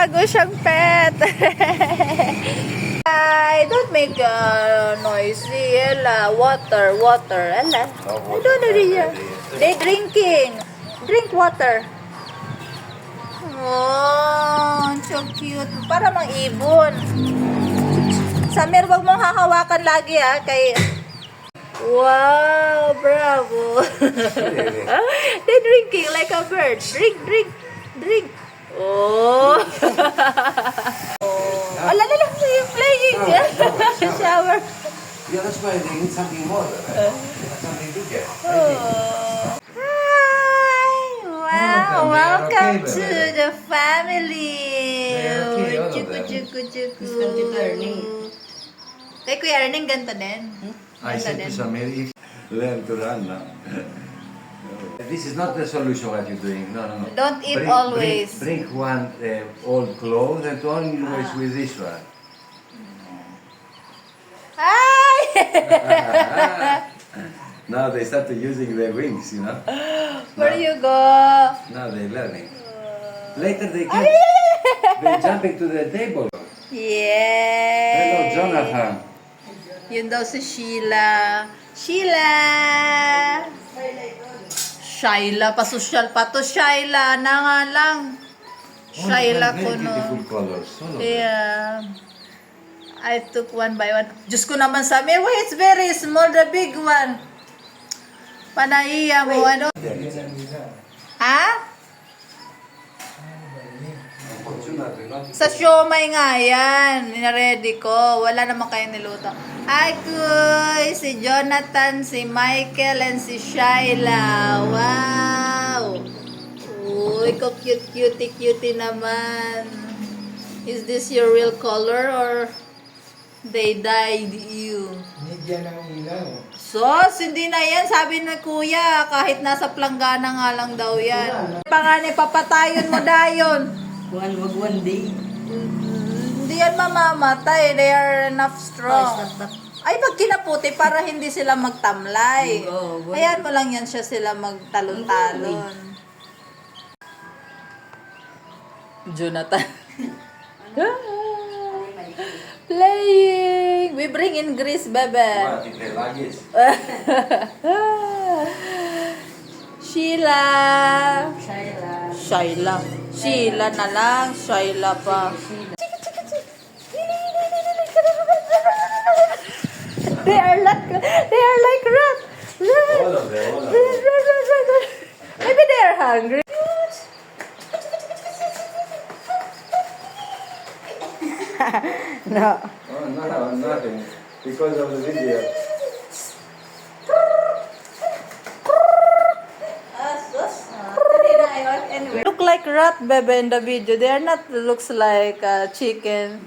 bago siyang pet. I don't make noisy. Ella, water. Ella. I don't know here. They drinking. Drink water. Oh, so cute. Para mang ibon. Samir, wag mong hahawakan lagi kay... Wow, bravo. They're drinking like a bird. Drink. Oh. Oh, la, you're playing. Shower. Yeah, that's why they need something more. Something to get. Oh. Hi. Wow, welcome to the family. Chuku. Kay Kuya Erning, ganito din. I said to Samir, if learn to run now. This is not the solution what you're doing. No. Don't eat always. Bring one old clothes and only wash with this one. Hi! Now they started using their wings, you know. Where do you go? Now they're learning. Later they can. They're jumping to the table. Yay! Hello, Jonathan. Yun daw si Sheila. Shaila, pasosyal pa to. Shaila na nga lang. Shaila ko no. Beautiful colors. Yeah. I took one by one. Diyos ko naman sabi, why it's very small, the big one. Panaiya mo, ano? Ha? Sa siomay nga yan. Nina-ready ko. Wala naman kayo niluto. Hi, Kuy! Si Jonathan, si Michael, and si Shaila. Wow! Uy, ko cutie naman. Is this your real color or they dyed you? Nigyan ng ilaw. Sos, hindi na yan. Sabi ni Kuya, kahit nasa planggana nga lang daw yan. Pangani, papatayon mo dayon. One day. Hindi yan mamamatay. They are enough strong. Ay, pag kinaputi para hindi sila magtamlay. Ayan mo lang yan siya sila magtalon-talon. Jonathan. Playing. We bring in grease, bebe. Sheila. Sheila na lang. Sheila pa. They are like rat. All of them. Maybe they are hungry. No. Oh, no, nothing. Because of the video. Look like rat, bebe, in the video. They are not looks like chicken.